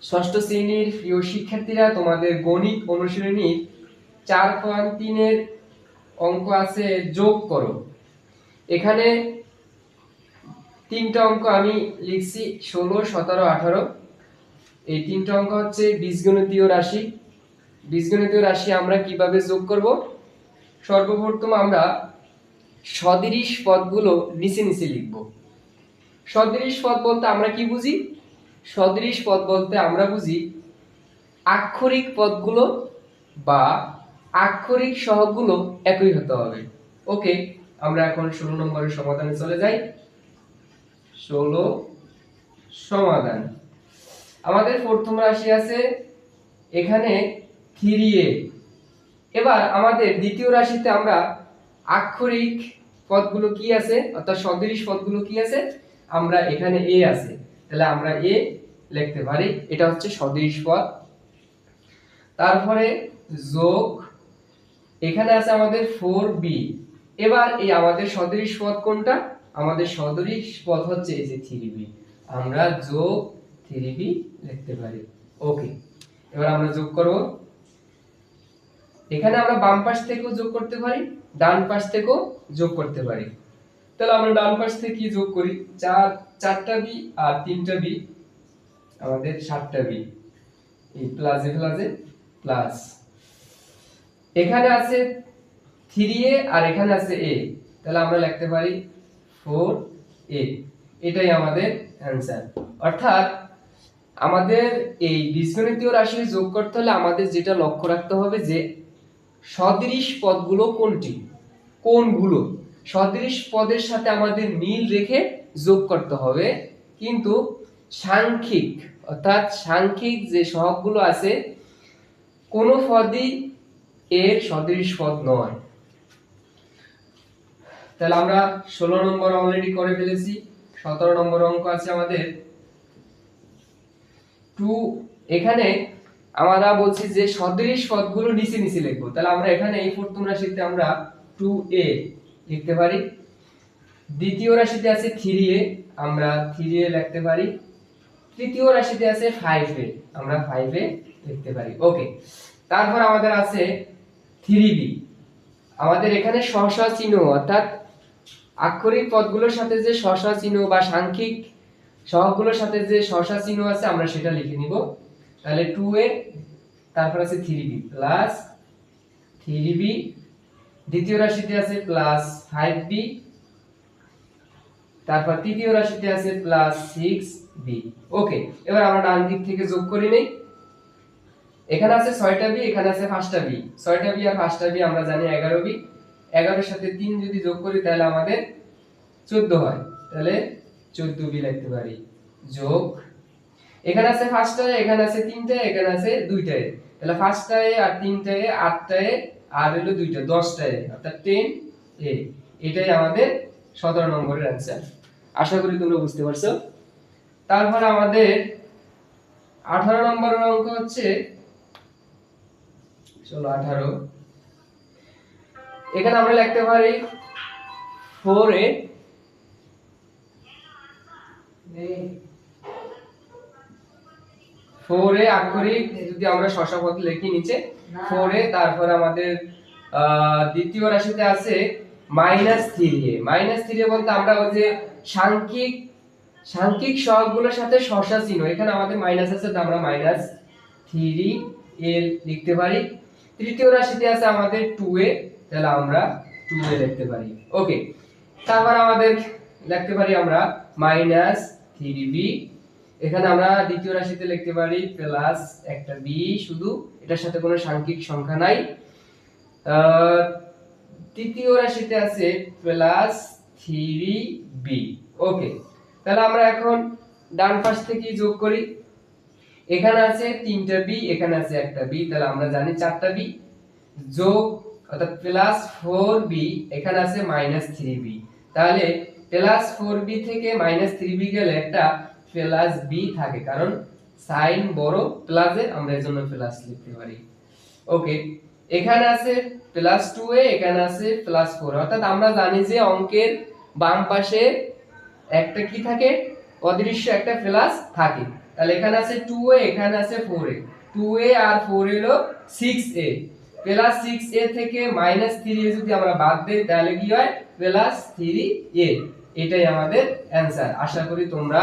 ষষ্ঠ শ্রেণীর প্রিয় শিক্ষার্থীরা, তোমাদের গণিত অনুশীলনীর 4.3 এর অঙ্ক আছে যোগ করো। এখানে তিনটা অঙ্ক আমি লিখছি 16, 17, 18। এই তিনটা অঙ্ক হচ্ছে বীজগণিতীয় রাশি। বীজগণিতীয় রাশি আমরা কিভাবে যোগ করব? সর্বপ্রথম আমরা সদৃশ পদগুলো নিচে নিচে লিখব। সদৃশ পদ বলতে আমরা কি বুঝি? সদৃশ পদ বলতে আমরা বুঝি আক্ষরিক পদগুলো বা আক্ষরিক সহগগুলো একই হতে হবে। ওকে, আমরা এখন 16 নম্বরের সমাধানে চলে যাই। 16 সমাধান। আমাদের প্রথম রাশি আছে এখানে 3a। এবার আমাদের দ্বিতীয় রাশিতে আমরা আক্ষরিক পদগুলো কি আছে, অর্থাৎ সদৃশ পদগুলো কি আছে, আমরা এখানে a আছে, তাহলে আমরা a লিখতে পারি। এটা হচ্ছে সদৃশ পদ। তারপরে যোগ, এখানে আছে আমাদের 4b। এবার এই আমাদের সদৃশ পদ কোনটা? আমাদের সদৃশ পদ হচ্ছে এই যে 3b, আমরা যোগ 3b লিখতে পারি। ওকে, এবার আমরা যোগ করব। এখানে আমরা বাম পাশ থেকেও যোগ করতে পারি, ডান পাশ থেকেও যোগ করতে পারি। তাহলে আমরা ডান পাশ থেকে কি যোগ করি? 4টা b আর 3টা b, আমাদের 7টা b। এই প্লাসে প্লাসে প্লাস, এখানে আছে 3a আর এখানে আছে a, তাহলে আমরা লিখতে পারি 4a। এটাই আমাদের অ্যানসার। অর্থাৎ আমাদের এই বীজগণিতীয় রাশি যোগ করতে হলে আমাদের যেটা লক্ষ্য রাখতে হবে যে সদৃশ পদগুলো কোনগুলো সদৃশ পদের সাথে আমাদের মিল রেখে যোগ করতে হবে। কিন্তু সাংখ্যিক, অর্থাৎ সাংখ্যিক যে সহগগুলো আছে কোন পদই এর সদৃশ পদ নয়। তাহলে আমরা 16 নম্বর অলরেডি করে ফেলেছি। 17 নম্বর অঙ্ক আছে আমাদের 2। এখানে আমরা বলছি যে সদৃশ পদগুলো নিচে নিচে লিখবো। তাহলে আমরা এখানে এই প্রথম রাশিতে আমরা 2a লিখতে পারি। দ্বিতীয় রাশিতে আছে 3a, আমরা 3a লিখতে পারি। তৃতীয় রাশিতে আছে 5a, আমরা 5a লিখতে পারি। ওকে, তারপর আমাদের আছে 3b। আমাদের এখানে সহসা চিহ্ন, অর্থাৎ আক্ষরিক পদগুলোর সাথে যে সহসা চিহ্ন বা সাংখ্যিক সহগগুলোর সাথে যে সহসা চিহ্ন আছে আমরা সেটা লিখে নিব। তাহলে 2a, তারপর আছে 3b প্লাস 3b। দ্বিতীয় রাশিতে আছে প্লাস 5b, তারপর তৃতীয় রাশিতে আছে প্লাস 6b। ওকে, এবার আমরা ডান দিক থেকে যোগ করে নেই। এখানে আছে 6টা b, এখানে আছে 5টা b। 6টা b আর 5টা b আমরা জানি 11b। 11 এর সাথে 3 যদি যোগ করি তাহলে আমাদের 14 হয়, তাহলে 14b লিখতে পারি। যোগ, এখানে আছে 5টা, এখানে আছে 3টা, এখানে আছে 2টা, তাহলে 5টা আর 3টা 8টা আর হলো 2টা 10টা, অর্থাৎ 10a। এটাই আমাদের 17 নম্বরের অ্যানসার। আশা করি তোমরা বুঝতে পারছো। তারপর আমাদের 18 নম্বরের অঙ্ক হচ্ছে 18। এখানে আমরা লিখতে পারি 4a। 4a আক্ষরিক যদি আমরা শসা পদ লিখি নিচে 4a। তারপর আমাদের দ্বিতীয় রাশিতে আছে -3a। -3a বলতে আমরা ওই যে সাংখ্যিক সহগগুলোর সাথে শসা চিহ্ন, এখানে আমাদের মাইনাস আছে তো আমরা -3a লিখতে পারি। তৃতীয় রাশিতে আছে আমাদের 2a, তাহলে আমরা 2a লিখতে পারি। ওকে, তারপর আমাদের লিখতে পারি আমরা -3b। এখানে আমরা দ্বিতীয় রাশিতে লিখতে পারি প্লাস একটা b, শুধু এটার সাথে কোনো সাংখ্যিক সংখ্যা নাই। তৃতীয় রাশিতে আছে প্লাস 3b। ওকে, তাহলে আমরা এখন ডান পাশ থেকে যোগ করি। এখানে আছে 3টা b, এখানে আছে একটা b, তাহলে আমরা জানি 4টা b। যোগ, অর্থাৎ প্লাস 4b, এখানে আছে -3b, তাহলে প্লাস 4b থেকে -3b গেলে একটা প্লাস b থাকে, কারণ সাইন বড় প্লাসে আমরা এজন্য প্লাস লিখতে পারি। ওকে, এখানে আছে প্লাস 2a, এখানে আছে প্লাস 4, অর্থাৎ আমরা জানি যে অঙ্কের বাম পাশে একটা কি থাকে, অদৃশ্য একটা প্লাস থাকে। তাহলে এখানে আছে 2a, এখানে আছে 4a, 2a আর 4a হলো 6a, প্লাস 6a থেকে মাইনাস 3a যদি আমরা বাদ দেই তাহলে কি হয় প্লাস 3a। এটাই আমাদের অ্যানসার। আশা করি তোমরা